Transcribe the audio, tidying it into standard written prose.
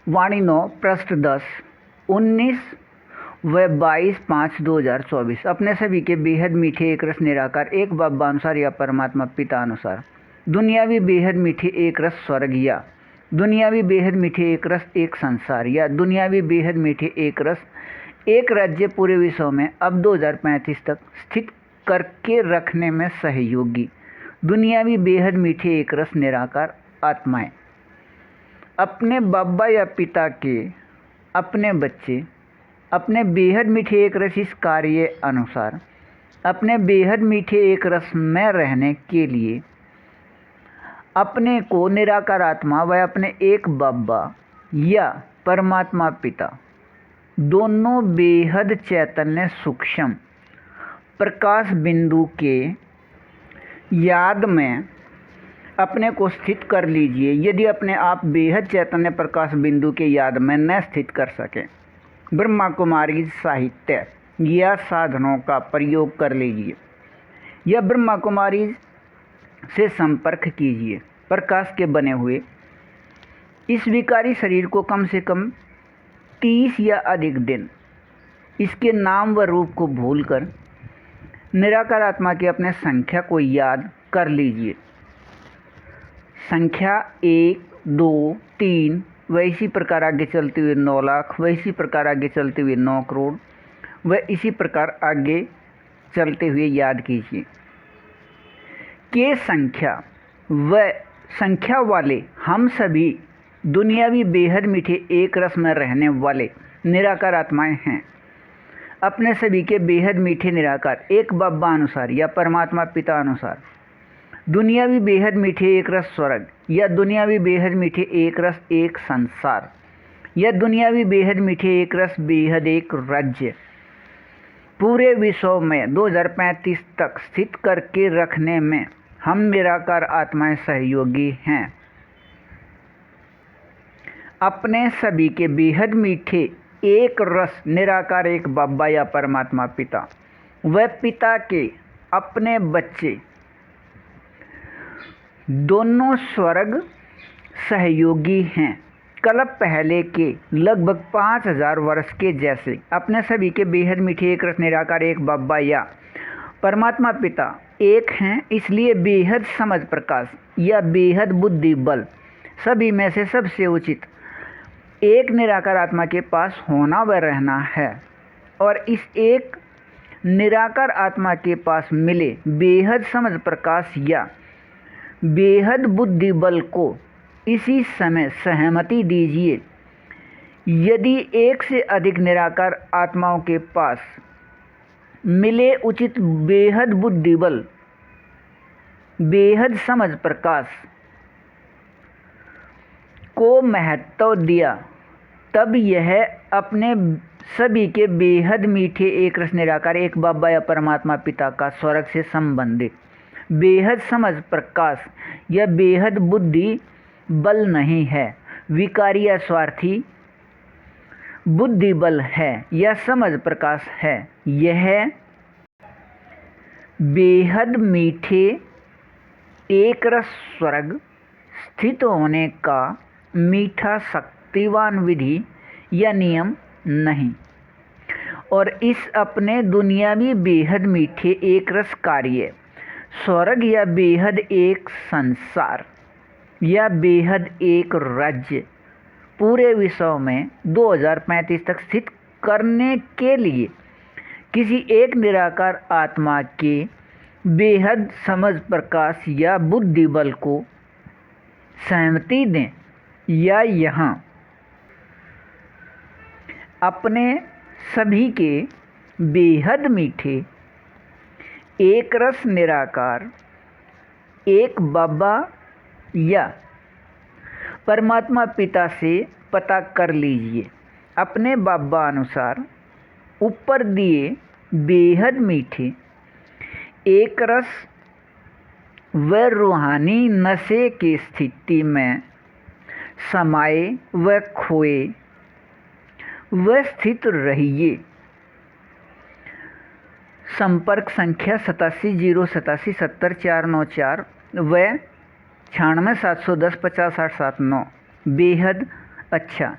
वाणी 9 पृष्ठ 10, 19 व 22/5/2024। अपने सभी के बेहद मीठे एक रस निराकार एक बाबा अनुसार या परमात्मा पिता अनुसार दुनियावी बेहद मीठे एक रस स्वर्ग या दुनियावी बेहद मीठे एक रस एक संसार या दुनियावी बेहद मीठे एक रस एक राज्य पूरे विश्व में अब 2035 तक स्थित करके रखने में सहयोगी दुनियावी बेहद मीठे एक रस निराकार आत्माएं अपने बाबा या पिता के अपने बच्चे अपने बेहद मीठे एक रस इस कार्य अनुसार अपने बेहद मीठे एक रस में रहने के लिए अपने को निराकार आत्मा व अपने एक बाबा या परमात्मा पिता दोनों बेहद चैतन्य सूक्ष्म प्रकाश बिंदु के याद में अपने को स्थित कर लीजिए। यदि अपने आप बेहद चैतन्य प्रकाश बिंदु के याद में न स्थित कर सकें, ब्रह्मा कुमारी साहित्य या साधनों का प्रयोग कर लीजिए या ब्रह्मा कुमारी से संपर्क कीजिए। प्रकाश के बने हुए इस विकारी शरीर को कम से कम 30 या अधिक दिन इसके नाम व रूप को भूलकर निराकार आत्मा की अपने संख्या को याद कर लीजिए। संख्या 1, 2, 3 व इसी प्रकार आगे चलते हुए 9 लाख व इसी प्रकार आगे चलते हुए 9 करोड़ व इसी प्रकार आगे चलते हुए याद कीजिए के संख्या व संख्या वाले हम सभी दुनियावी बेहद मीठे एक रस में रहने वाले निराकार आत्माएं हैं। अपने सभी के बेहद मीठे निराकार एक बाबा अनुसार या परमात्मा पिता अनुसार दुनियावी बेहद मीठे एक रस स्वर्ग या दुनियावी बेहद मीठे एक रस एक संसार या दुनियावी बेहद मीठे एक रस बेहद एक राज्य पूरे विश्व में 2035 तक स्थित करके रखने में हम निराकार आत्माएं सहयोगी हैं। अपने सभी के बेहद मीठे एक रस निराकार एक बाबा या परमात्मा पिता व पिता के अपने बच्चे दोनों स्वर्ग सहयोगी हैं। कल्प पहले के लगभग 5000 वर्ष के जैसे अपने सभी के बेहद मीठे एक रस निराकार एक बाबा या परमात्मा पिता एक हैं। इसलिए बेहद समझ प्रकाश या बेहद बुद्धि बल सभी में से सबसे उचित एक निराकार आत्मा के पास होना व रहना है और इस एक निराकार आत्मा के पास मिले बेहद समझ प्रकाश या बेहद बुद्धि बल को इसी समय सहमति दीजिए। यदि एक से अधिक निराकार आत्माओं के पास मिले उचित बेहद बुद्धि बल बेहद समझ प्रकाश को महत्व दिया, तब यह अपने सभी के बेहद मीठे एक रस निराकार एक बाबा या परमात्मा पिता का स्वर्ग से संबंधित बेहद समझ प्रकाश या बेहद बुद्धि बल नहीं है, विकारी या स्वार्थी बुद्धि बल है या समझ प्रकाश है। यह बेहद मीठे एक रस स्वर्ग स्थित होने का मीठा शक्तिवान विधि या नियम नहीं और इस अपने दुनियावी बेहद मीठे एक रस कार्य स्वर्ग या बेहद एक संसार या बेहद एक राज्य पूरे विश्व में 2035 तक स्थित करने के लिए किसी एक निराकार आत्मा के बेहद समझ प्रकाश या बुद्धि बल को सहमति दें या यहाँ अपने सभी के बेहद मीठे एक रस निराकार एक बाबा या परमात्मा पिता से पता कर लीजिए। अपने बाबा अनुसार ऊपर दिए बेहद मीठे एक रस व रूहानी नशे की स्थिति में समाये व खोए व स्थित रहिए। संपर्क संख्या 8707870494 व 96 710 50 879। बेहद अच्छा।